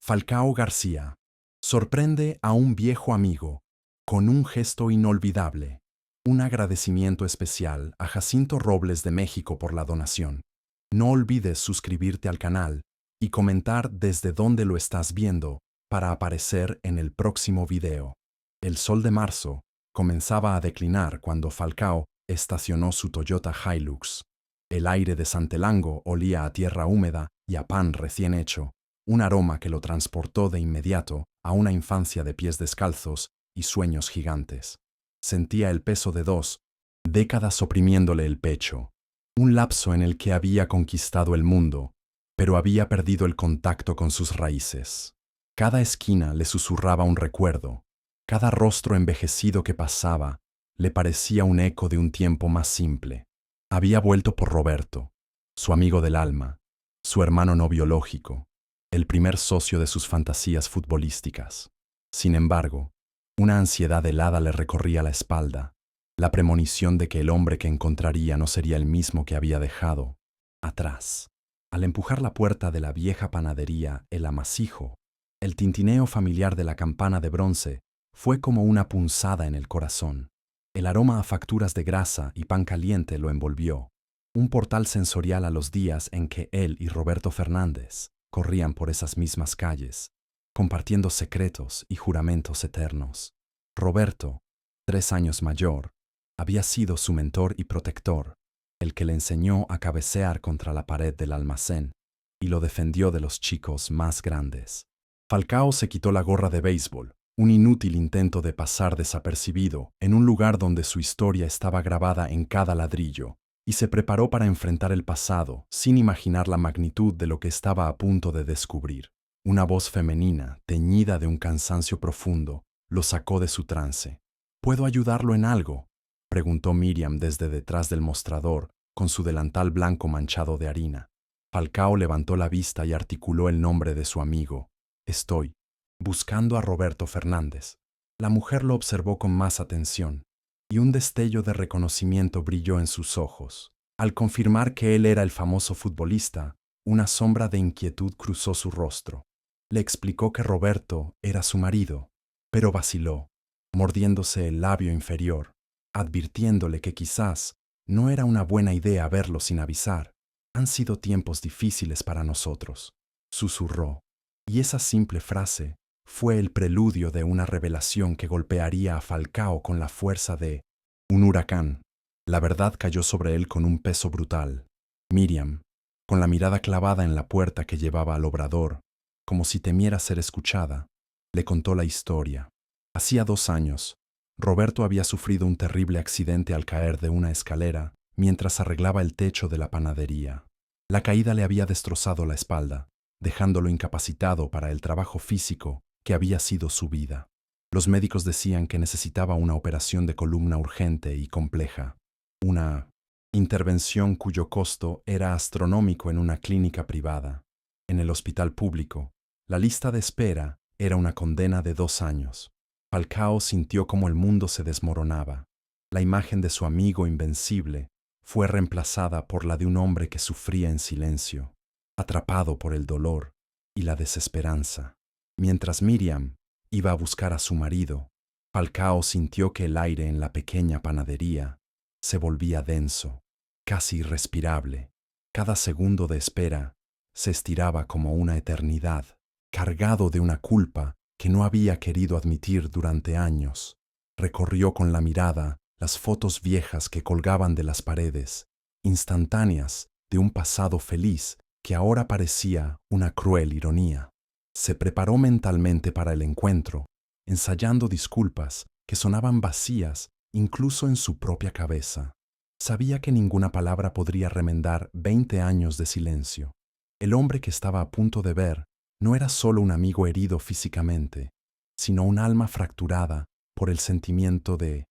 Falcao García sorprende a un viejo amigo con un gesto inolvidable. Un agradecimiento especial a Jacinto Robles de México por la donación. No olvides suscribirte al canal y comentar desde dónde lo estás viendo para aparecer en el próximo video. El sol de marzo comenzaba a declinar cuando Falcao estacionó su Toyota Hilux. El aire de Santelango olía a tierra húmeda y a pan recién hecho, un aroma que lo transportó de inmediato a una infancia de pies descalzos y sueños gigantes. Sentía el peso de 2 décadas oprimiéndole el pecho, un lapso en el que había conquistado el mundo, pero había perdido el contacto con sus raíces. Cada esquina le susurraba un recuerdo, cada rostro envejecido que pasaba le parecía un eco de un tiempo más simple. Había vuelto por Roberto, su amigo del alma, su hermano no biológico, el primer socio de sus fantasías futbolísticas. Sin embargo, una ansiedad helada le recorría la espalda, la premonición de que el hombre que encontraría no sería el mismo que había dejado atrás. Al empujar la puerta de la vieja panadería El Amasijo, el tintineo familiar de la campana de bronce fue como una punzada en el corazón. El aroma a facturas de grasa y pan caliente lo envolvió, un portal sensorial a los días en que él y Roberto Fernández corrían por esas mismas calles, compartiendo secretos y juramentos eternos. Roberto, 3 años mayor, había sido su mentor y protector, el que le enseñó a cabecear contra la pared del almacén y lo defendió de los chicos más grandes. Falcao se quitó la gorra de béisbol, un inútil intento de pasar desapercibido en un lugar donde su historia estaba grabada en cada ladrillo, y se preparó para enfrentar el pasado sin imaginar la magnitud de lo que estaba a punto de descubrir. Una voz femenina, teñida de un cansancio profundo, lo sacó de su trance. ¿Puedo ayudarlo en algo?, preguntó Miriam desde detrás del mostrador, con su delantal blanco manchado de harina. Falcao levantó la vista y articuló el nombre de su amigo. Estoy buscando a Roberto Fernández. La mujer lo observó con más atención, y un destello de reconocimiento brilló en sus ojos. Al confirmar que él era el famoso futbolista, una sombra de inquietud cruzó su rostro. Le explicó que Roberto era su marido, pero vaciló, mordiéndose el labio inferior, advirtiéndole que quizás no era una buena idea verlo sin avisar. Han sido tiempos difíciles para nosotros, susurró, y esa simple frase fue el preludio de una revelación que golpearía a Falcao con la fuerza de un huracán. La verdad cayó sobre él con un peso brutal. Miriam, con la mirada clavada en la puerta que llevaba al obrador, como si temiera ser escuchada, le contó la historia. Hacía 2 años, Roberto había sufrido un terrible accidente al caer de una escalera mientras arreglaba el techo de la panadería. La caída le había destrozado la espalda, dejándolo incapacitado para el trabajo físico que había sido su vida. Los médicos decían que necesitaba una operación de columna urgente y compleja, una intervención cuyo costo era astronómico en una clínica privada. En el hospital público, la lista de espera era una condena de 2 años. Falcao sintió como el mundo se desmoronaba. La imagen de su amigo invencible fue reemplazada por la de un hombre que sufría en silencio, atrapado por el dolor y la desesperanza. Mientras Miriam iba a buscar a su marido, Falcao sintió que el aire en la pequeña panadería se volvía denso, casi irrespirable. Cada segundo de espera se estiraba como una eternidad, cargado de una culpa que no había querido admitir durante años. Recorrió con la mirada las fotos viejas que colgaban de las paredes, instantáneas de un pasado feliz que ahora parecía una cruel ironía. Se preparó mentalmente para el encuentro, ensayando disculpas que sonaban vacías incluso en su propia cabeza. Sabía que ninguna palabra podría remendar 20 años de silencio. El hombre que estaba a punto de ver no era solo un amigo herido físicamente, sino un alma fracturada por el sentimiento de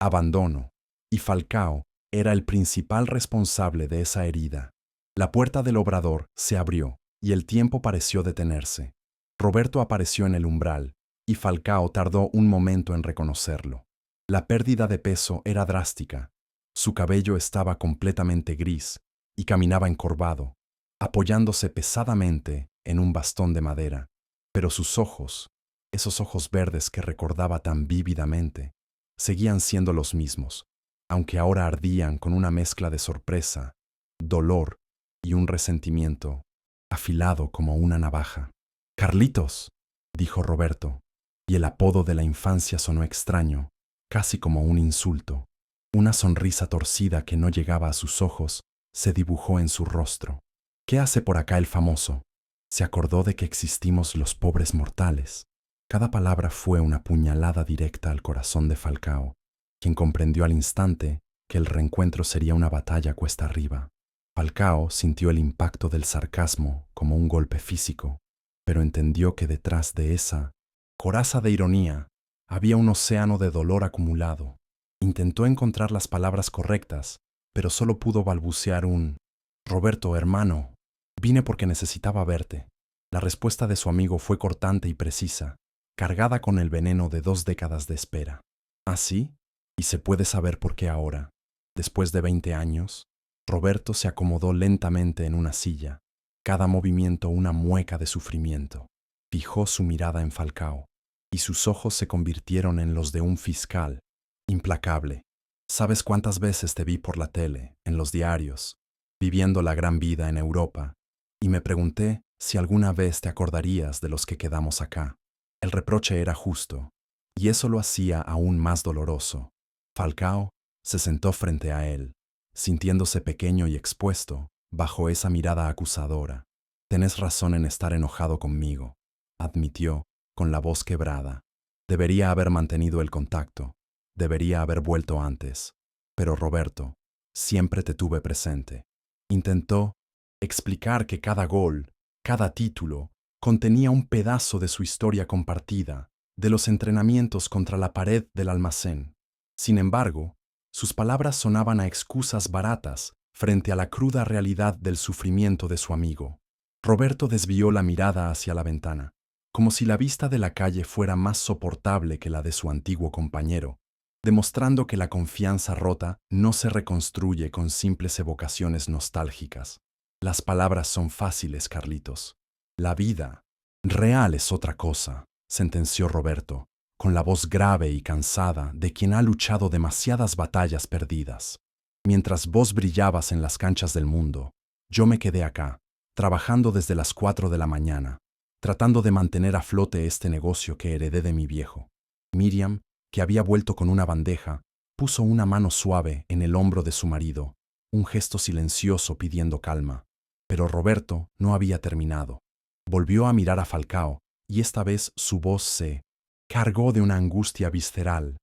abandono, y Falcao era el principal responsable de esa herida. La puerta del obrador se abrió y el tiempo pareció detenerse. Roberto apareció en el umbral y Falcao tardó un momento en reconocerlo. La pérdida de peso era drástica. Su cabello estaba completamente gris y caminaba encorvado, apoyándose pesadamente en un bastón de madera. Pero sus ojos, esos ojos verdes que recordaba tan vívidamente, seguían siendo los mismos, aunque ahora ardían con una mezcla de sorpresa, dolor y un resentimiento, afilado como una navaja. «Carlitos», dijo Roberto, y el apodo de la infancia sonó extraño, casi como un insulto. Una sonrisa torcida que no llegaba a sus ojos se dibujó en su rostro. «¿Qué hace por acá el famoso?» Se acordó de que existimos los pobres mortales. Cada palabra fue una puñalada directa al corazón de Falcao, quien comprendió al instante que el reencuentro sería una batalla cuesta arriba. Falcao sintió el impacto del sarcasmo como un golpe físico, pero entendió que detrás de esa coraza de ironía había un océano de dolor acumulado. Intentó encontrar las palabras correctas, pero solo pudo balbucear un «Roberto, hermano, vine porque necesitaba verte». La respuesta de su amigo fue cortante y precisa, cargada con el veneno de 2 décadas de espera. ¿Ah, sí? ¿Y se puede saber por qué ahora, después de 20 años? Roberto se acomodó lentamente en una silla, cada movimiento una mueca de sufrimiento. Fijó su mirada en Falcao, y sus ojos se convirtieron en los de un fiscal, implacable. «¿Sabes cuántas veces te vi por la tele, en los diarios, viviendo la gran vida en Europa? Y me pregunté si alguna vez te acordarías de los que quedamos acá». El reproche era justo, y eso lo hacía aún más doloroso. Falcao se sentó frente a él, sintiéndose pequeño y expuesto bajo esa mirada acusadora. «Tenés razón en estar enojado conmigo», admitió, con la voz quebrada. «Debería haber mantenido el contacto, debería haber vuelto antes. Pero Roberto, siempre te tuve presente». Intentó explicar que cada gol, cada título, contenía un pedazo de su historia compartida, de los entrenamientos contra la pared del almacén. Sin embargo, sus palabras sonaban a excusas baratas frente a la cruda realidad del sufrimiento de su amigo. Roberto desvió la mirada hacia la ventana, como si la vista de la calle fuera más soportable que la de su antiguo compañero, demostrando que la confianza rota no se reconstruye con simples evocaciones nostálgicas. «Las palabras son fáciles, Carlitos. La vida real es otra cosa», sentenció Roberto, con la voz grave y cansada de quien ha luchado demasiadas batallas perdidas. «Mientras vos brillabas en las canchas del mundo, yo me quedé acá, trabajando desde las 4 de la mañana, tratando de mantener a flote este negocio que heredé de mi viejo». Miriam, que había vuelto con una bandeja, puso una mano suave en el hombro de su marido, un gesto silencioso pidiendo calma. Pero Roberto no había terminado. Volvió a mirar a Falcao, y esta vez su voz se cargó de una angustia visceral.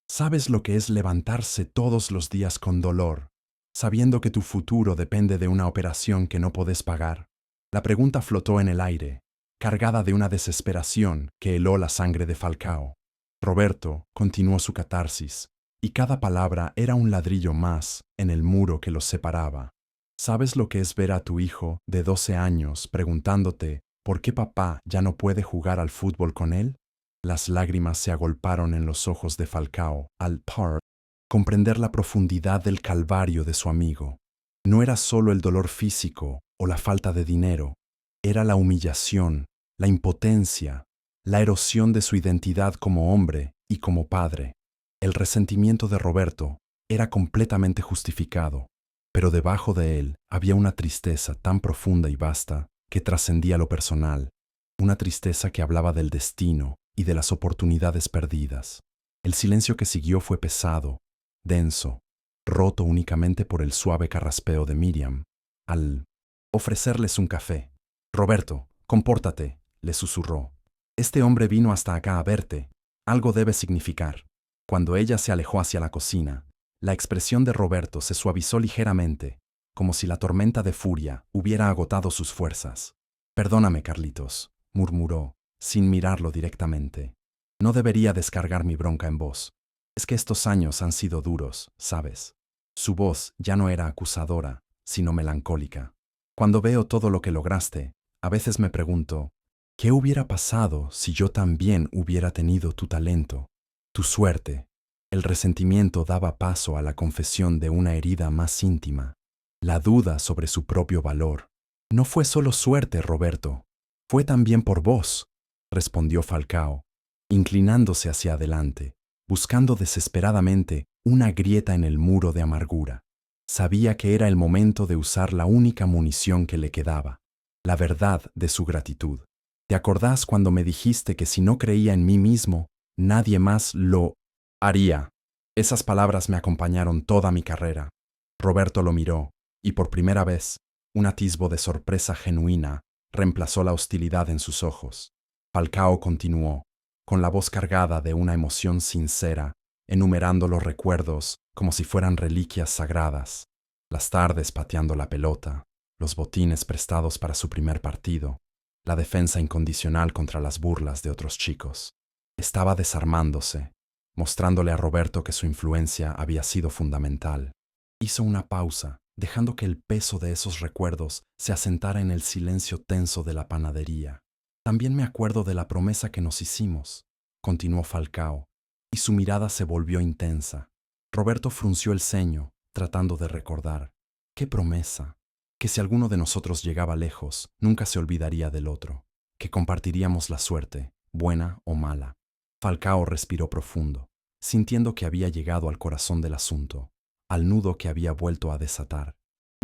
«¿Sabes lo que es levantarse todos los días con dolor, sabiendo que tu futuro depende de una operación que no podés pagar?» La pregunta flotó en el aire, cargada de una desesperación que heló la sangre de Falcao. Roberto continuó su catarsis, y cada palabra era un ladrillo más en el muro que los separaba. «¿Sabes lo que es ver a tu hijo de 12 años preguntándote por qué papá ya no puede jugar al fútbol con él?» Las lágrimas se agolparon en los ojos de Falcao al comprender la profundidad del calvario de su amigo. No era solo el dolor físico o la falta de dinero, era la humillación, la impotencia, la erosión de su identidad como hombre y como padre. El resentimiento de Roberto era completamente justificado, pero debajo de él había una tristeza tan profunda y vasta que trascendía lo personal, una tristeza que hablaba del destino y de las oportunidades perdidas. El silencio que siguió fue pesado, denso, roto únicamente por el suave carraspeo de Miriam, al ofrecerles un café. «Roberto, compórtate», le susurró. «Este hombre vino hasta acá a verte. Algo debe significar». Cuando ella se alejó hacia la cocina, la expresión de Roberto se suavizó ligeramente, como si la tormenta de furia hubiera agotado sus fuerzas. «Perdóname, Carlitos», murmuró, sin mirarlo directamente. «No debería descargar mi bronca en vos. Es que estos años han sido duros, ¿sabes?» Su voz ya no era acusadora, sino melancólica. «Cuando veo todo lo que lograste, a veces me pregunto, ¿qué hubiera pasado si yo también hubiera tenido tu talento, tu suerte?» El resentimiento daba paso a la confesión de una herida más íntima, la duda sobre su propio valor. «No fue solo suerte, Roberto. Fue también por vos. respondió Falcao, inclinándose hacia adelante, buscando desesperadamente una grieta en el muro de amargura. Sabía que era el momento de usar la única munición que le quedaba, la verdad de su gratitud. ¿Te acordás cuando me dijiste que si no creía en mí mismo, nadie más lo haría? Esas palabras me acompañaron toda mi carrera. Roberto lo miró, y por primera vez, un atisbo de sorpresa genuina reemplazó la hostilidad en sus ojos. Falcao continuó, con la voz cargada de una emoción sincera, enumerando los recuerdos como si fueran reliquias sagradas. Las tardes pateando la pelota, los botines prestados para su primer partido, la defensa incondicional contra las burlas de otros chicos. Estaba desarmándose, mostrándole a Roberto que su influencia había sido fundamental. Hizo una pausa, dejando que el peso de esos recuerdos se asentara en el silencio tenso de la panadería. También me acuerdo de la promesa que nos hicimos, continuó Falcao, y su mirada se volvió intensa. Roberto frunció el ceño, tratando de recordar. ¿Qué promesa? Que si alguno de nosotros llegaba lejos, nunca se olvidaría del otro, que compartiríamos la suerte, buena o mala. Falcao respiró profundo, sintiendo que había llegado al corazón del asunto, al nudo que había vuelto a desatar.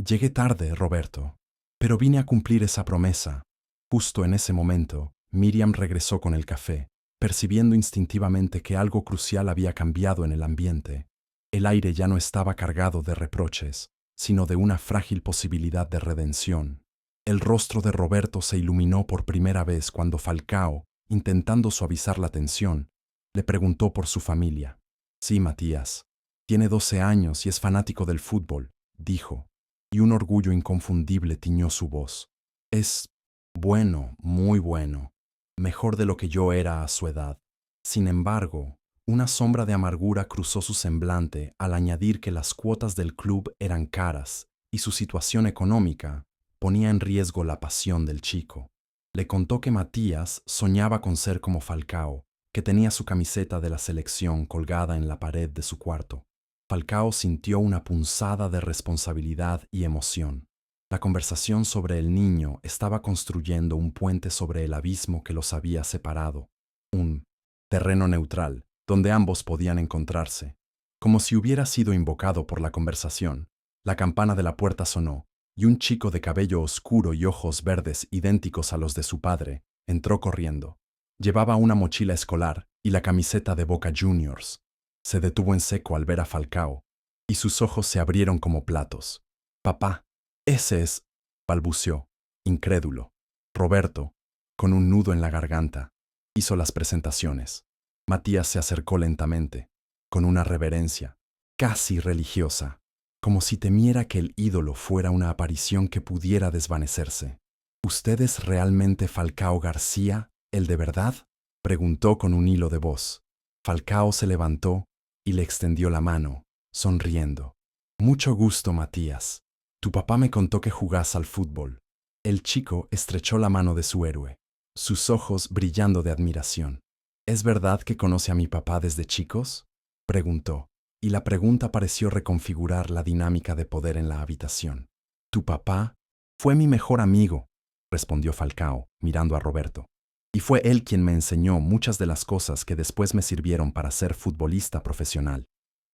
Llegué tarde, Roberto, pero vine a cumplir esa promesa. Justo en ese momento, Miriam regresó con el café, percibiendo instintivamente que algo crucial había cambiado en el ambiente. El aire ya no estaba cargado de reproches, sino de una frágil posibilidad de redención. El rostro de Roberto se iluminó por primera vez cuando Falcao, intentando suavizar la tensión, le preguntó por su familia. Sí, Matías. Tiene 12 años y es fanático del fútbol, dijo, y un orgullo inconfundible tiñó su voz. Es bueno, muy bueno, mejor de lo que yo era a su edad. Sin embargo, una sombra de amargura cruzó su semblante al añadir que las cuotas del club eran caras y su situación económica ponía en riesgo la pasión del chico. Le contó que Matías soñaba con ser como Falcao, que tenía su camiseta de la selección colgada en la pared de su cuarto. Falcao sintió una punzada de responsabilidad y emoción. La conversación sobre el niño estaba construyendo un puente sobre el abismo que los había separado, un terreno neutral, donde ambos podían encontrarse. Como si hubiera sido invocado por la conversación, la campana de la puerta sonó, y un chico de cabello oscuro y ojos verdes idénticos a los de su padre entró corriendo. Llevaba una mochila escolar y la camiseta de Boca Juniors. Se detuvo en seco al ver a Falcao, y sus ojos se abrieron como platos. «Papá, ese es», balbuceó, incrédulo. Roberto, con un nudo en la garganta, hizo las presentaciones. Matías se acercó lentamente, con una reverencia, casi religiosa, como si temiera que el ídolo fuera una aparición que pudiera desvanecerse. «¿Usted es realmente Falcao García, el de verdad?», preguntó con un hilo de voz. Falcao se levantó y le extendió la mano, sonriendo. «Mucho gusto, Matías. Tu papá me contó que jugás al fútbol». El chico estrechó la mano de su héroe, sus ojos brillando de admiración. «¿Es verdad que conoce a mi papá desde chicos?», preguntó, y la pregunta pareció reconfigurar la dinámica de poder en la habitación. «Tu papá fue mi mejor amigo», respondió Falcao, mirando a Roberto. «Y fue él quien me enseñó muchas de las cosas que después me sirvieron para ser futbolista profesional».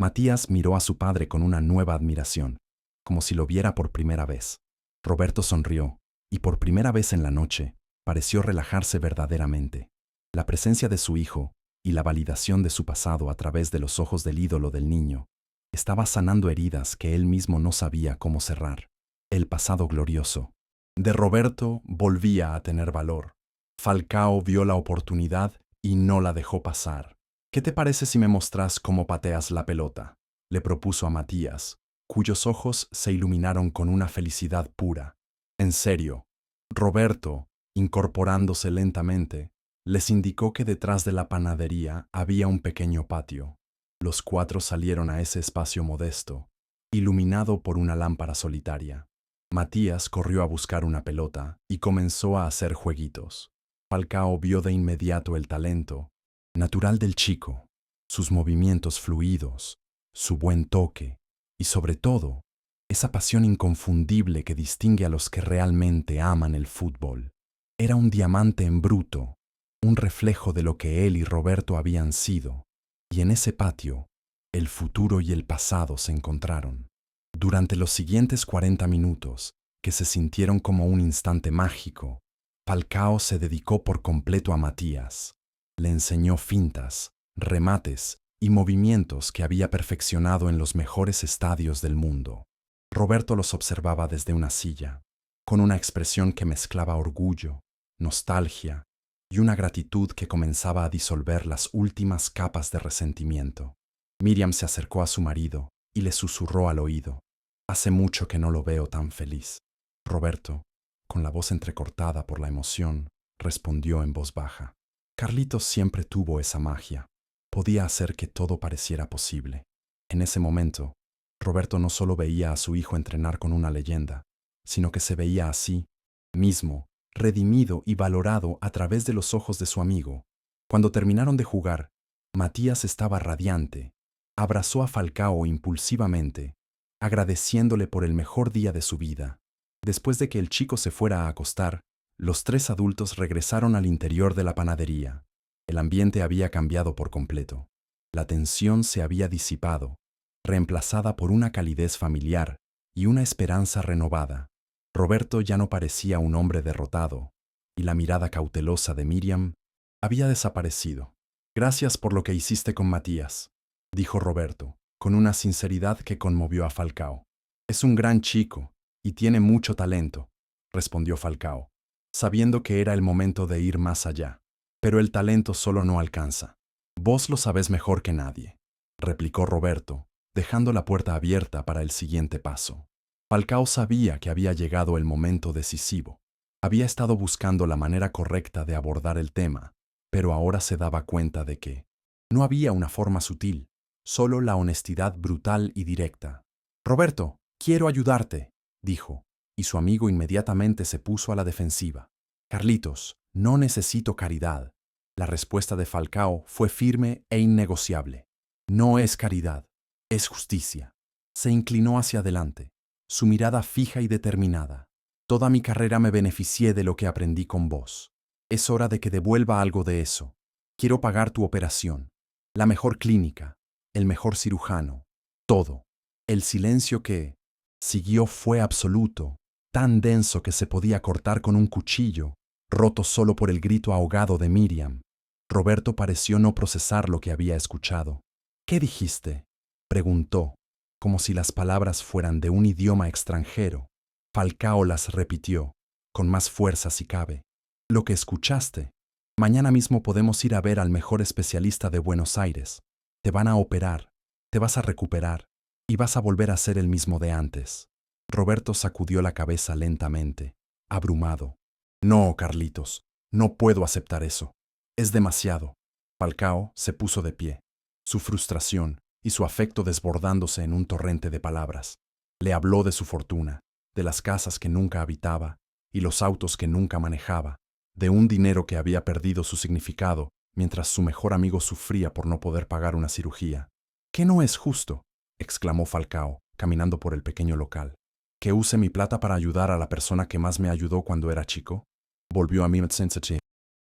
Matías miró a su padre con una nueva admiración, como si lo viera por primera vez. Roberto sonrió, y por primera vez en la noche, pareció relajarse verdaderamente. La presencia de su hijo y la validación de su pasado a través de los ojos del ídolo del niño estaba sanando heridas que él mismo no sabía cómo cerrar. El pasado glorioso de Roberto volvía a tener valor. Falcao vio la oportunidad y no la dejó pasar. «¿Qué te parece si me mostrás cómo pateas la pelota?», le propuso a Matías, cuyos ojos se iluminaron con una felicidad pura. «En serio». Roberto, incorporándose lentamente, les indicó que detrás de la panadería había un pequeño patio. Los cuatro salieron a ese espacio modesto, iluminado por una lámpara solitaria. Matías corrió a buscar una pelota y comenzó a hacer jueguitos. Falcao vio de inmediato el talento natural del chico, sus movimientos fluidos, su buen toque y, sobre todo, esa pasión inconfundible que distingue a los que realmente aman el fútbol. Era un diamante en bruto, un reflejo de lo que él y Roberto habían sido, y en ese patio, el futuro y el pasado se encontraron. Durante los siguientes 40 minutos, que se sintieron como un instante mágico, Falcao se dedicó por completo a Matías. Le enseñó fintas, remates y movimientos que había perfeccionado en los mejores estadios del mundo. Roberto los observaba desde una silla, con una expresión que mezclaba orgullo, nostalgia y una gratitud que comenzaba a disolver las últimas capas de resentimiento. Miriam se acercó a su marido y le susurró al oído: «Hace mucho que no lo veo tan feliz». Roberto, con la voz entrecortada por la emoción, respondió en voz baja: «Carlitos siempre tuvo esa magia. Podía hacer que todo pareciera posible». En ese momento, Roberto no solo veía a su hijo entrenar con una leyenda, sino que se veía a sí mismo, redimido y valorado a través de los ojos de su amigo. Cuando terminaron de jugar, Matías estaba radiante. Abrazó a Falcao impulsivamente, agradeciéndole por el mejor día de su vida. Después de que el chico se fuera a acostar, los tres adultos regresaron al interior de la panadería. El ambiente había cambiado por completo. La tensión se había disipado, reemplazada por una calidez familiar y una esperanza renovada. Roberto ya no parecía un hombre derrotado, y la mirada cautelosa de Miriam había desaparecido. «Gracias por lo que hiciste con Matías», dijo Roberto, con una sinceridad que conmovió a Falcao. «Es un gran chico y tiene mucho talento», respondió Falcao, sabiendo que era el momento de ir más allá. «Pero el talento solo no alcanza. Vos lo sabés mejor que nadie», replicó Roberto, dejando la puerta abierta para el siguiente paso. Falcao sabía que había llegado el momento decisivo. Había estado buscando la manera correcta de abordar el tema, pero ahora se daba cuenta de que no había una forma sutil, solo la honestidad brutal y directa. «Roberto, quiero ayudarte», dijo, y su amigo inmediatamente se puso a la defensiva. «Carlitos, no necesito caridad». La respuesta de Falcao fue firme e innegociable. «No es caridad, es justicia». Se inclinó hacia adelante, su mirada fija y determinada. «Toda mi carrera me beneficié de lo que aprendí con vos. Es hora de que devuelva algo de eso. Quiero pagar tu operación, la mejor clínica, el mejor cirujano, todo». El silencio que siguió fue absoluto, tan denso que se podía cortar con un cuchillo, roto solo por el grito ahogado de Miriam. Roberto pareció no procesar lo que había escuchado. «¿Qué dijiste?», preguntó, como si las palabras fueran de un idioma extranjero. Falcao las repitió, con más fuerza si cabe. «Lo que escuchaste. Mañana mismo podemos ir a ver al mejor especialista de Buenos Aires. Te van a operar, te vas a recuperar y vas a volver a ser el mismo de antes». Roberto sacudió la cabeza lentamente, abrumado. «No, Carlitos, no puedo aceptar eso. Es demasiado». Falcao se puso de pie, su frustración y su afecto desbordándose en un torrente de palabras. Le habló de su fortuna, de las casas que nunca habitaba y los autos que nunca manejaba, de un dinero que había perdido su significado mientras su mejor amigo sufría por no poder pagar una cirugía. «¿Qué no es justo?», exclamó Falcao, caminando por el pequeño local. «¿Que use mi plata para ayudar a la persona que más me ayudó cuando era chico?». Volvió a Mehmet Sensei,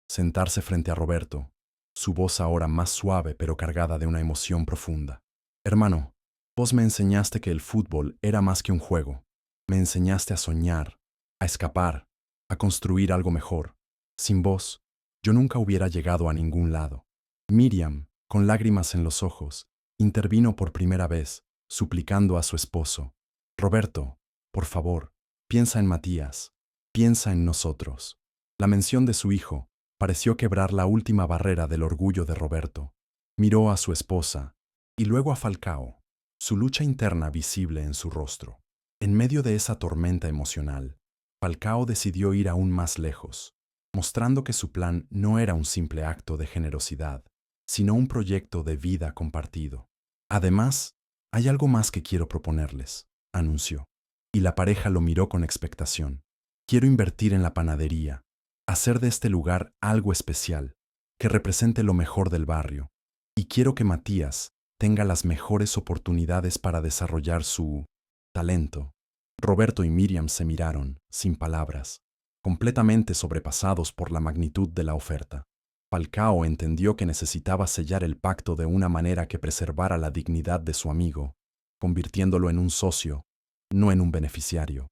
sentarse frente a Roberto, su voz ahora más suave pero cargada de una emoción profunda. «Hermano, vos me enseñaste que el fútbol era más que un juego. Me enseñaste a soñar, a escapar, a construir algo mejor. Sin vos, yo nunca hubiera llegado a ningún lado». Miriam, con lágrimas en los ojos, intervino por primera vez, suplicando a su esposo: «Roberto, por favor, piensa en Matías, piensa en nosotros». La mención de su hijo pareció quebrar la última barrera del orgullo de Roberto. Miró a su esposa y luego a Falcao, su lucha interna visible en su rostro. En medio de esa tormenta emocional, Falcao decidió ir aún más lejos, mostrando que su plan no era un simple acto de generosidad, sino un proyecto de vida compartido. «Además, hay algo más que quiero proponerles», anunció, y la pareja lo miró con expectación. «Quiero invertir en la panadería, hacer de este lugar algo especial, que represente lo mejor del barrio, y quiero que Matías tenga las mejores oportunidades para desarrollar su talento». Roberto y Miriam se miraron, sin palabras, completamente sobrepasados por la magnitud de la oferta. Falcao entendió que necesitaba sellar el pacto de una manera que preservara la dignidad de su amigo, convirtiéndolo en un socio, no en un beneficiario.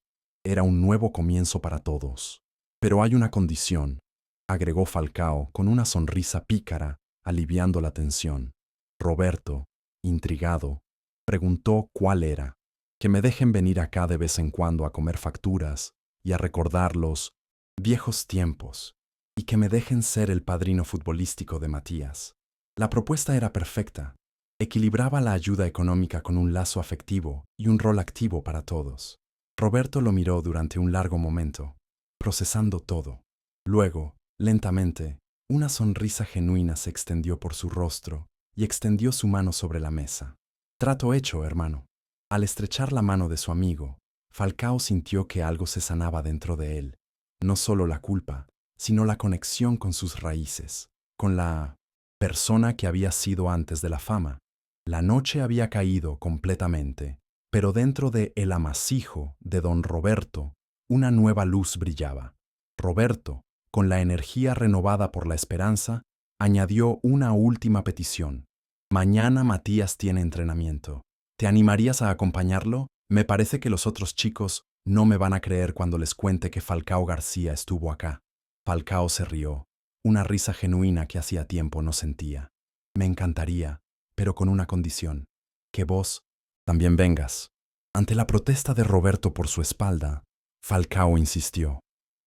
Era un nuevo comienzo para todos. Pero hay una condición, agregó Falcao con una sonrisa pícara, aliviando la tensión. Roberto, intrigado, preguntó cuál era. Que me dejen venir acá de vez en cuando a comer facturas y a recordar los viejos tiempos, y que me dejen ser el padrino futbolístico de Matías. La propuesta era perfecta. Equilibraba la ayuda económica con un lazo afectivo y un rol activo para todos. Roberto lo miró durante un largo momento, procesando todo. Luego, lentamente, una sonrisa genuina se extendió por su rostro y extendió su mano sobre la mesa. Trato hecho, hermano. Al estrechar la mano de su amigo, Falcao sintió que algo se sanaba dentro de él. No solo la culpa, sino la conexión con sus raíces, con la persona que había sido antes de la fama. La noche había caído completamente, pero dentro de el amasijo de don Roberto, una nueva luz brillaba. Roberto, con la energía renovada por la esperanza, añadió una última petición. Mañana Matías tiene entrenamiento. ¿Te animarías a acompañarlo? Me parece que los otros chicos no me van a creer cuando les cuente que Falcao García estuvo acá. Falcao se rió, una risa genuina que hacía tiempo no sentía. Me encantaría, pero con una condición, que vos también vengas. Ante la protesta de Roberto por su espalda, Falcao insistió.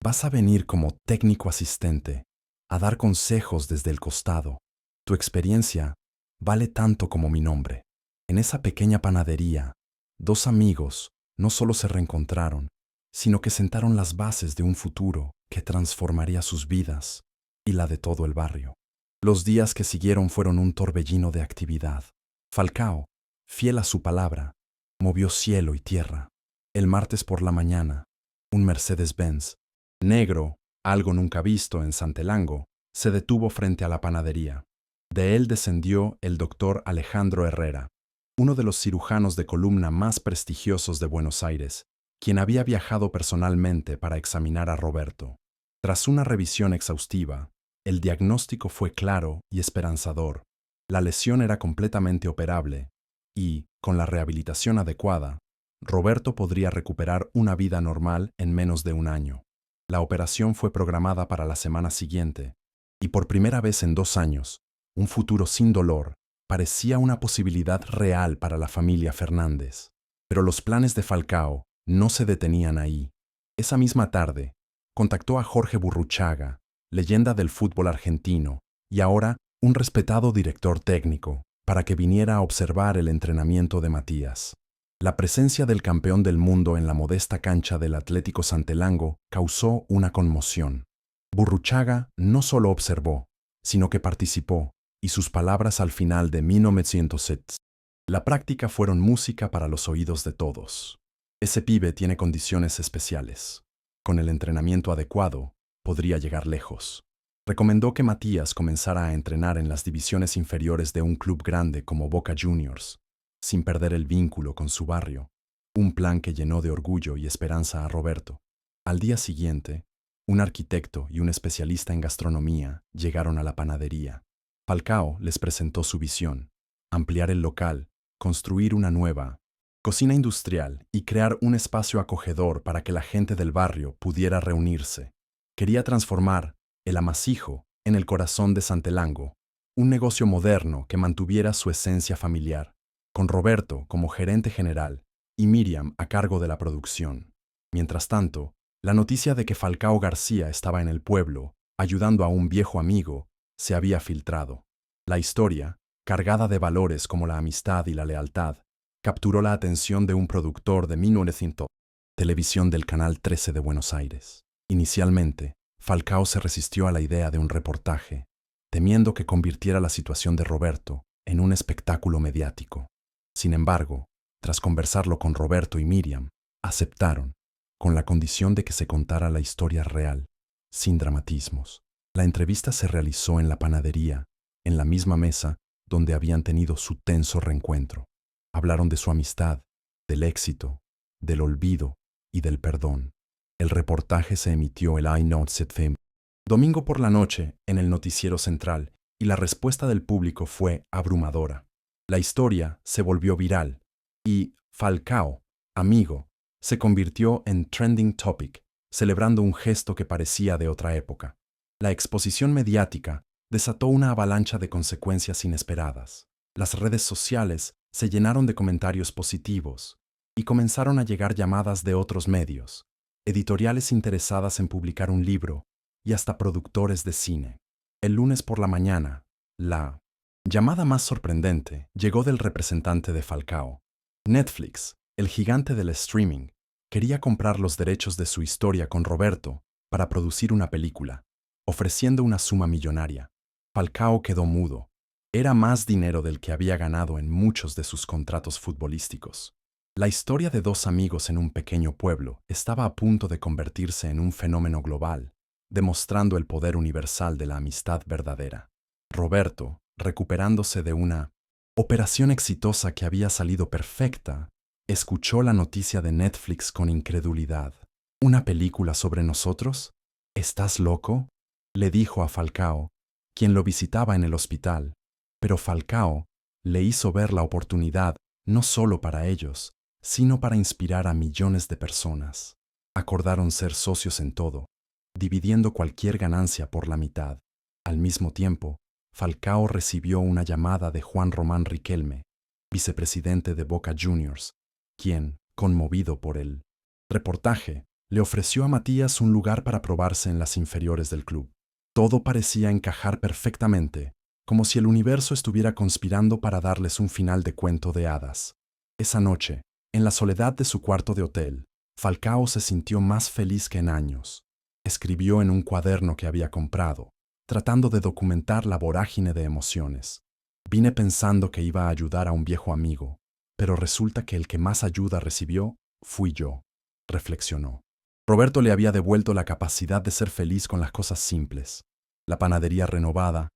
Vas a venir como técnico asistente, a dar consejos desde el costado. Tu experiencia vale tanto como mi nombre. En esa pequeña panadería, dos amigos no solo se reencontraron, sino que sentaron las bases de un futuro que transformaría sus vidas y la de todo el barrio. Los días que siguieron fueron un torbellino de actividad. Falcao, fiel a su palabra, movió cielo y tierra. El martes por la mañana, un Mercedes-Benz, negro, algo nunca visto en Santelango, se detuvo frente a la panadería. De él descendió el doctor Alejandro Herrera, uno de los cirujanos de columna más prestigiosos de Buenos Aires, quien había viajado personalmente para examinar a Roberto. Tras una revisión exhaustiva, el diagnóstico fue claro y esperanzador. La lesión era completamente operable y, con la rehabilitación adecuada, Roberto podría recuperar una vida normal en menos de un año. La operación fue programada para la semana siguiente, y por primera vez en 2 años, un futuro sin dolor parecía una posibilidad real para la familia Fernández. Pero los planes de Falcao no se detenían ahí. Esa misma tarde, contactó a Jorge Burruchaga, leyenda del fútbol argentino, y ahora un respetado director técnico, para que viniera a observar el entrenamiento de Matías. La presencia del campeón del mundo en la modesta cancha del Atlético Santelango causó una conmoción. Burruchaga no solo observó, sino que participó, y sus palabras al final de 1907. La práctica fueron música para los oídos de todos. Ese pibe tiene condiciones especiales. Con el entrenamiento adecuado, podría llegar lejos. Recomendó que Matías comenzara a entrenar en las divisiones inferiores de un club grande como Boca Juniors, sin perder el vínculo con su barrio, un plan que llenó de orgullo y esperanza a Roberto. Al día siguiente, un arquitecto y un especialista en gastronomía llegaron a la panadería. Falcao les presentó su visión: ampliar el local, construir una nueva cocina industrial y crear un espacio acogedor para que la gente del barrio pudiera reunirse. Quería transformar el amasijo en el corazón de Santelango, un negocio moderno que mantuviera su esencia familiar, con Roberto como gerente general y Miriam a cargo de la producción. Mientras tanto, la noticia de que Falcao García estaba en el pueblo, ayudando a un viejo amigo, se había filtrado. La historia, cargada de valores como la amistad y la lealtad, capturó la atención de un productor de 1900, televisión del Canal 13 de Buenos Aires. Inicialmente, Falcao se resistió a la idea de un reportaje, temiendo que convirtiera la situación de Roberto en un espectáculo mediático. Sin embargo, tras conversarlo con Roberto y Miriam, aceptaron, con la condición de que se contara la historia real, sin dramatismos. La entrevista se realizó en la panadería, en la misma mesa donde habían tenido su tenso reencuentro. Hablaron de su amistad, del éxito, del olvido y del perdón. El reportaje se emitió el I Know FM Domingo por la noche, en el noticiero central, y la respuesta del público fue abrumadora. La historia se volvió viral, y Falcao, amigo, se convirtió en trending topic, celebrando un gesto que parecía de otra época. La exposición mediática desató una avalancha de consecuencias inesperadas. Las redes sociales se llenaron de comentarios positivos y comenzaron a llegar llamadas de otros medios, editoriales interesadas en publicar un libro y hasta productores de cine. El lunes por la mañana, la llamada más sorprendente llegó del representante de Falcao. Netflix, el gigante del streaming, quería comprar los derechos de su historia con Roberto para producir una película, ofreciendo una suma millonaria. Falcao quedó mudo. Era más dinero del que había ganado en muchos de sus contratos futbolísticos. La historia de dos amigos en un pequeño pueblo estaba a punto de convertirse en un fenómeno global, demostrando el poder universal de la amistad verdadera. Roberto, recuperándose de una operación exitosa que había salido perfecta, escuchó la noticia de Netflix con incredulidad. ¿Una película sobre nosotros? ¿Estás loco?, le dijo a Falcao, quien lo visitaba en el hospital. Pero Falcao le hizo ver la oportunidad no solo para ellos, sino para inspirar a millones de personas. Acordaron ser socios en todo, dividiendo cualquier ganancia por la mitad. Al mismo tiempo, Falcao recibió una llamada de Juan Román Riquelme, vicepresidente de Boca Juniors, quien, conmovido por el reportaje, le ofreció a Matías un lugar para probarse en las inferiores del club. Todo parecía encajar perfectamente, como si el universo estuviera conspirando para darles un final de cuento de hadas. Esa noche, en la soledad de su cuarto de hotel, Falcao se sintió más feliz que en años. Escribió en un cuaderno que había comprado, tratando de documentar la vorágine de emociones. Vine pensando que iba a ayudar a un viejo amigo, pero resulta que el que más ayuda recibió fui yo, reflexionó. Roberto le había devuelto la capacidad de ser feliz con las cosas simples. La panadería renovada,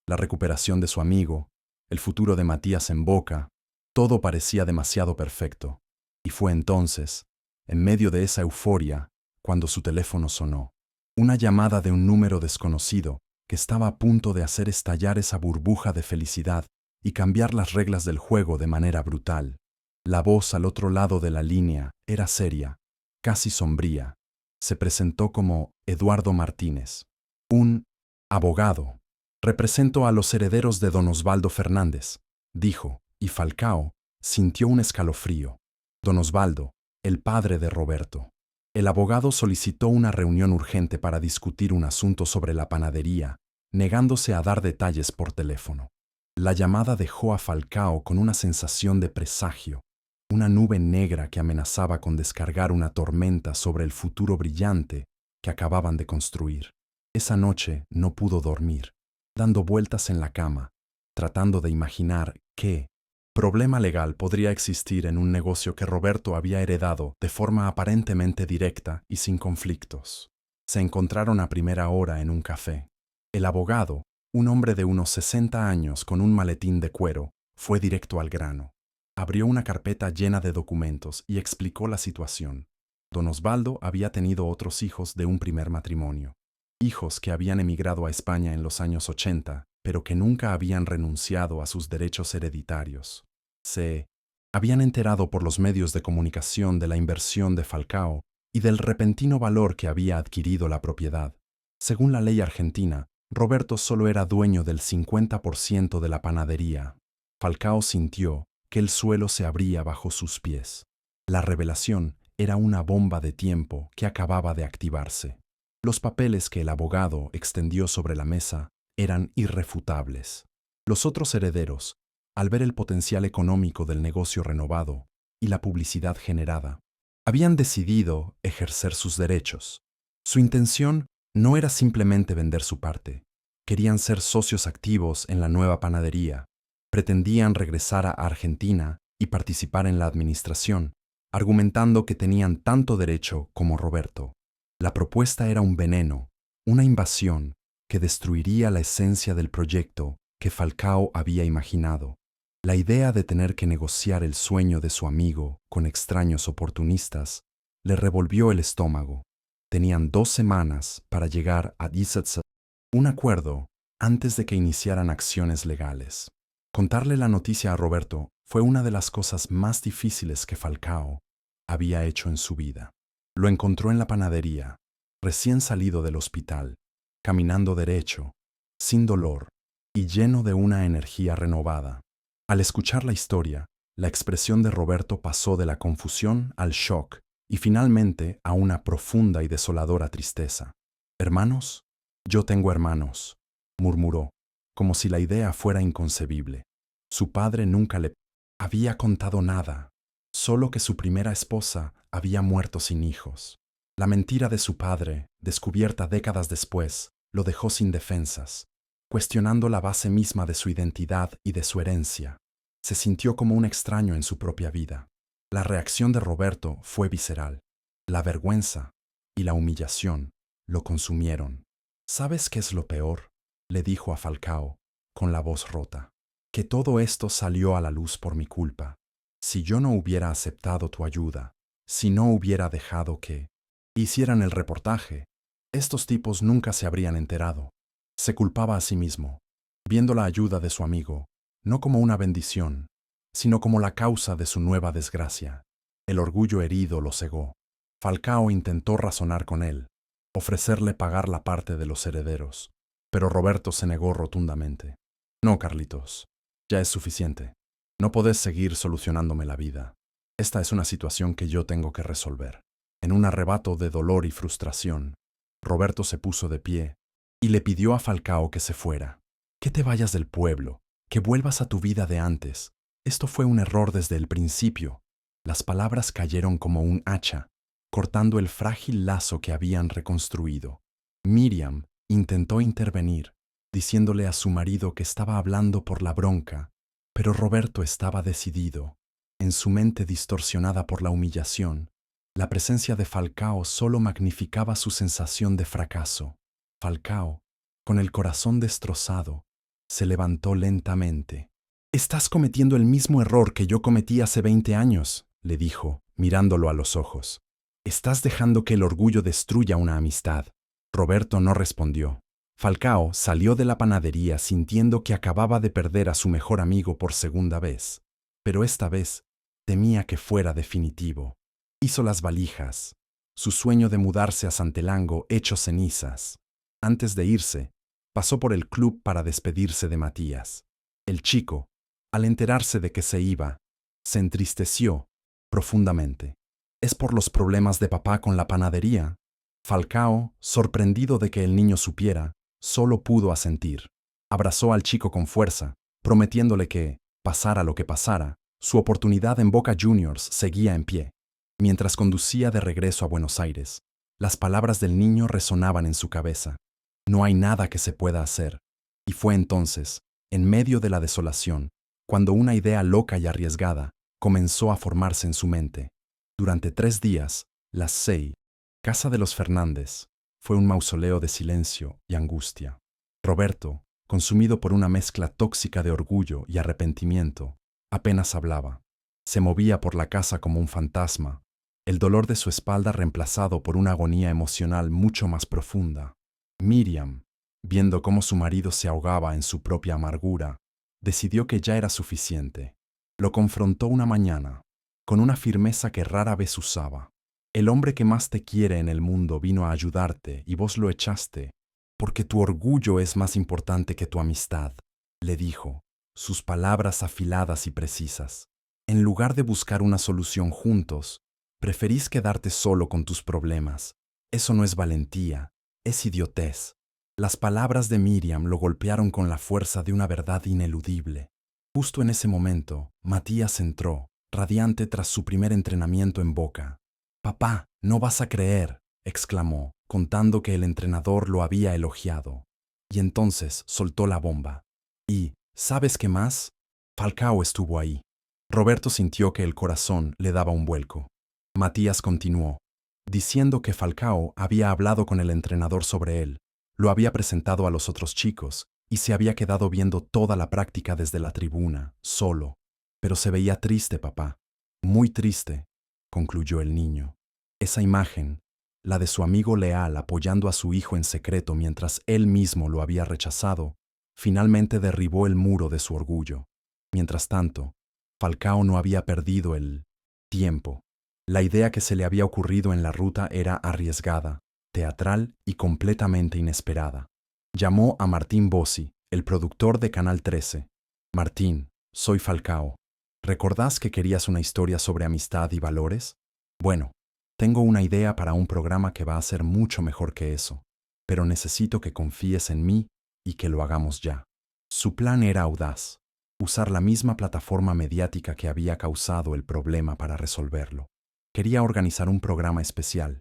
la recuperación de su amigo, el futuro de Matías en Boca, todo parecía demasiado perfecto. Y fue entonces, en medio de esa euforia, cuando su teléfono sonó. Una llamada de un número desconocido que estaba a punto de hacer estallar esa burbuja de felicidad y cambiar las reglas del juego de manera brutal. La voz al otro lado de la línea era seria, casi sombría. Se presentó como Eduardo Martínez, un abogado. Represento a los herederos de don Osvaldo Fernández, dijo, y Falcao sintió un escalofrío. Don Osvaldo, el padre de Roberto. El abogado solicitó una reunión urgente para discutir un asunto sobre la panadería, negándose a dar detalles por teléfono. La llamada dejó a Falcao con una sensación de presagio, una nube negra que amenazaba con descargar una tormenta sobre el futuro brillante que acababan de construir. Esa noche no pudo dormir, dando vueltas en la cama, tratando de imaginar qué problema legal podría existir en un negocio que Roberto había heredado de forma aparentemente directa y sin conflictos. Se encontraron a primera hora en un café. El abogado, un hombre de unos 60 años con un maletín de cuero, fue directo al grano. Abrió una carpeta llena de documentos y explicó la situación. Don Osvaldo había tenido otros hijos de un primer matrimonio. Hijos que habían emigrado a España en los años 80, pero que nunca habían renunciado a sus derechos hereditarios. Se habían enterado por los medios de comunicación de la inversión de Falcao y del repentino valor que había adquirido la propiedad. Según la ley argentina, Roberto solo era dueño del 50% de la panadería. Falcao sintió que el suelo se abría bajo sus pies. La revelación era una bomba de tiempo que acababa de activarse. Los papeles que el abogado extendió sobre la mesa eran irrefutables. Los otros herederos, al ver el potencial económico del negocio renovado y la publicidad generada, habían decidido ejercer sus derechos. Su intención no era simplemente vender su parte. Querían ser socios activos en la nueva panadería. Pretendían regresar a Argentina y participar en la administración, argumentando que tenían tanto derecho como Roberto. La propuesta era un veneno, una invasión que destruiría la esencia del proyecto que Falcao había imaginado. La idea de tener que negociar el sueño de su amigo con extraños oportunistas le revolvió el estómago. Tenían 2 semanas para llegar a Addis Un acuerdo antes de que iniciaran acciones legales. Contarle la noticia a Roberto fue una de las cosas más difíciles que Falcao había hecho en su vida. Lo encontró en la panadería, recién salido del hospital, caminando derecho, sin dolor y lleno de una energía renovada. Al escuchar la historia, la expresión de Roberto pasó de la confusión al shock y finalmente a una profunda y desoladora tristeza. «¿Hermanos? Yo tengo hermanos», murmuró, como si la idea fuera inconcebible. Su padre nunca le había contado nada, solo que su primera esposa había muerto sin hijos. La mentira de su padre, descubierta décadas después, lo dejó sin defensas, cuestionando la base misma de su identidad y de su herencia. Se sintió como un extraño en su propia vida. La reacción de Roberto fue visceral. La vergüenza y la humillación lo consumieron. «¿Sabes qué es lo peor?», le dijo a Falcao, con la voz rota. «Que todo esto salió a la luz por mi culpa. Si yo no hubiera aceptado tu ayuda, si no hubiera dejado que hicieran el reportaje, estos tipos nunca se habrían enterado». Se culpaba a sí mismo, viendo la ayuda de su amigo, no como una bendición, sino como la causa de su nueva desgracia. El orgullo herido lo cegó. Falcao intentó razonar con él, ofrecerle pagar la parte de los herederos, pero Roberto se negó rotundamente. «No, Carlitos, ya es suficiente. No podés seguir solucionándome la vida. Esta es una situación que yo tengo que resolver». En un arrebato de dolor y frustración, Roberto se puso de pie y le pidió a Falcao que se fuera. «Que te vayas del pueblo, que vuelvas a tu vida de antes. Esto fue un error desde el principio». Las palabras cayeron como un hacha, cortando el frágil lazo que habían reconstruido. Miriam intentó intervenir, diciéndole a su marido que estaba hablando por la bronca, pero Roberto estaba decidido. En su mente distorsionada por la humillación, la presencia de Falcao solo magnificaba su sensación de fracaso. Falcao, con el corazón destrozado, se levantó lentamente. «Estás cometiendo el mismo error que yo cometí hace 20 años», le dijo, mirándolo a los ojos. «Estás dejando que el orgullo destruya una amistad». Roberto no respondió. Falcao salió de la panadería sintiendo que acababa de perder a su mejor amigo por segunda vez, pero esta vez temía que fuera definitivo. Hizo las valijas, su sueño de mudarse a Santelango hecho cenizas. Antes de irse, pasó por el club para despedirse de Matías. El chico, al enterarse de que se iba, se entristeció profundamente. «¿Es por los problemas de papá con la panadería?». Falcao, sorprendido de que el niño supiera, solo pudo asentir. Abrazó al chico con fuerza, prometiéndole que, pasara lo que pasara, su oportunidad en Boca Juniors seguía en pie. Mientras conducía de regreso a Buenos Aires, las palabras del niño resonaban en su cabeza. «No hay nada que se pueda hacer». Y fue entonces, en medio de la desolación, cuando una idea loca y arriesgada comenzó a formarse en su mente. Durante 3 días, la CEI, Casa de los Fernández, fue un mausoleo de silencio y angustia. Roberto, consumido por una mezcla tóxica de orgullo y arrepentimiento, apenas hablaba. Se movía por la casa como un fantasma, el dolor de su espalda reemplazado por una agonía emocional mucho más profunda. Miriam, viendo cómo su marido se ahogaba en su propia amargura, decidió que ya era suficiente. Lo confrontó una mañana, con una firmeza que rara vez usaba. «El hombre que más te quiere en el mundo vino a ayudarte y vos lo echaste, porque tu orgullo es más importante que tu amistad», le dijo, sus palabras afiladas y precisas. «En lugar de buscar una solución juntos, preferís quedarte solo con tus problemas. Eso no es valentía, es idiotez». Las palabras de Miriam lo golpearon con la fuerza de una verdad ineludible. Justo en ese momento, Matías entró, radiante tras su primer entrenamiento en Boca. «Papá, no vas a creer», exclamó, contando que el entrenador lo había elogiado. Y entonces soltó la bomba. «¿Y sabes qué más? Falcao estuvo ahí». Roberto sintió que el corazón le daba un vuelco. Matías continuó, diciendo que Falcao había hablado con el entrenador sobre él, lo había presentado a los otros chicos y se había quedado viendo toda la práctica desde la tribuna, solo. «Pero se veía triste, papá. Muy triste», concluyó el niño. Esa imagen, la de su amigo leal apoyando a su hijo en secreto mientras él mismo lo había rechazado, finalmente derribó el muro de su orgullo. Mientras tanto, Falcao no había perdido el tiempo. La idea que se le había ocurrido en la ruta era arriesgada, teatral y completamente inesperada. Llamó a Martín Bossi, el productor de Canal 13. Martín, soy Falcao. ¿Recordás que querías una historia sobre amistad y valores? Bueno, tengo una idea para un programa que va a ser mucho mejor que eso, pero necesito que confíes en mí y que lo hagamos ya. Su plan era audaz, usar la misma plataforma mediática que había causado el problema para resolverlo. Quería organizar un programa especial,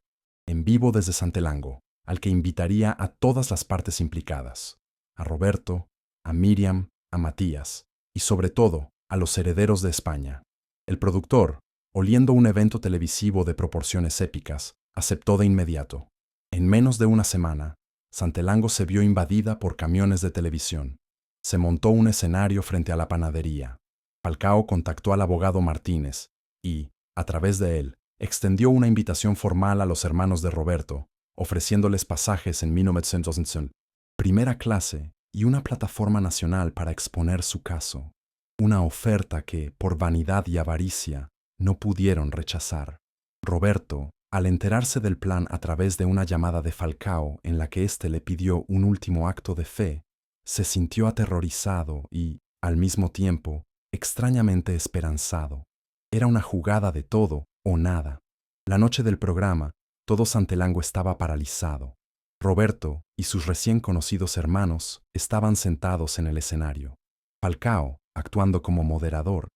en vivo desde Santelango, al que invitaría a todas las partes implicadas, a Roberto, a Miriam, a Matías y sobre todo a los herederos de España. El productor, oliendo un evento televisivo de proporciones épicas, aceptó de inmediato. En menos de una semana, Santelango se vio invadida por camiones de televisión. Se montó un escenario frente a la panadería. Falcao contactó al abogado Martínez y, a través de él, extendió una invitación formal a los hermanos de Roberto, ofreciéndoles pasajes en 1911, primera clase y una plataforma nacional para exponer su caso. Una oferta que, por vanidad y avaricia, no pudieron rechazar. Roberto, al enterarse del plan a través de una llamada de Falcao en la que éste le pidió un último acto de fe, se sintió aterrorizado y, al mismo tiempo, extrañamente esperanzado. Era una jugada de todo o nada. La noche del programa, todo Santelango estaba paralizado. Roberto y sus recién conocidos hermanos estaban sentados en el escenario. Falcao, actuando como moderador,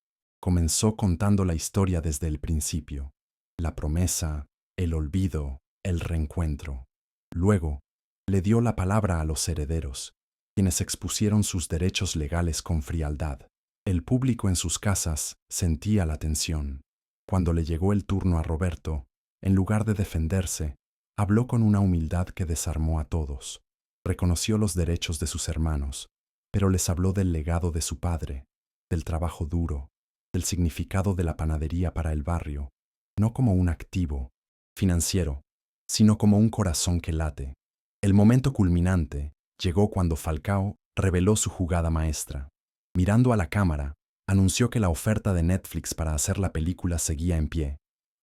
comenzó contando la historia desde el principio. La promesa, el olvido, el reencuentro. Luego, le dio la palabra a los herederos, quienes expusieron sus derechos legales con frialdad. El público en sus casas sentía la tensión. Cuando le llegó el turno a Roberto, en lugar de defenderse, habló con una humildad que desarmó a todos. Reconoció los derechos de sus hermanos, pero les habló del legado de su padre, del trabajo duro, del significado de la panadería para el barrio, no como un activo financiero, sino como un corazón que late. El momento culminante llegó cuando Falcao reveló su jugada maestra. Mirando a la cámara, anunció que la oferta de Netflix para hacer la película seguía en pie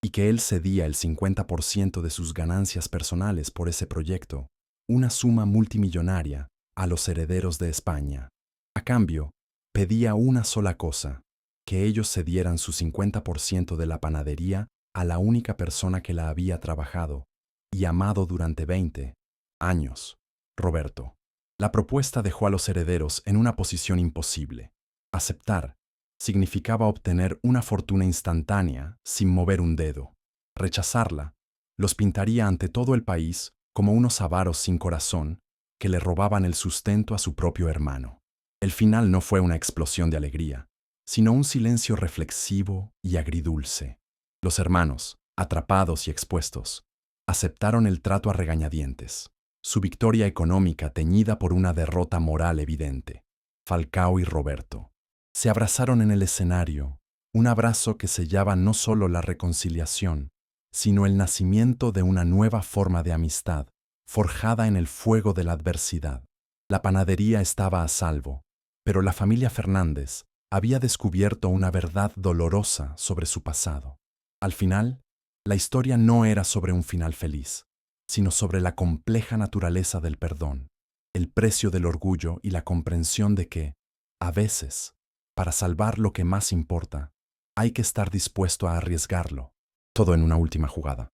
y que él cedía el 50% de sus ganancias personales por ese proyecto, una suma multimillonaria, a los herederos de España. A cambio, pedía una sola cosa: que ellos cedieran su 50% de la panadería a la única persona que la había trabajado y amado durante 20 años, Roberto. La propuesta dejó a los herederos en una posición imposible. Aceptar significaba obtener una fortuna instantánea sin mover un dedo. Rechazarla los pintaría ante todo el país como unos avaros sin corazón que le robaban el sustento a su propio hermano. El final no fue una explosión de alegría, sino un silencio reflexivo y agridulce. Los hermanos, atrapados y expuestos, aceptaron el trato a regañadientes, su victoria económica teñida por una derrota moral evidente. Falcao y Roberto se abrazaron en el escenario, un abrazo que sellaba no solo la reconciliación, sino el nacimiento de una nueva forma de amistad, forjada en el fuego de la adversidad. La panadería estaba a salvo, pero la familia Fernández había descubierto una verdad dolorosa sobre su pasado. Al final, la historia no era sobre un final feliz, sino sobre la compleja naturaleza del perdón, el precio del orgullo y la comprensión de que, a veces, para salvar lo que más importa, hay que estar dispuesto a arriesgarlo, todo en una última jugada.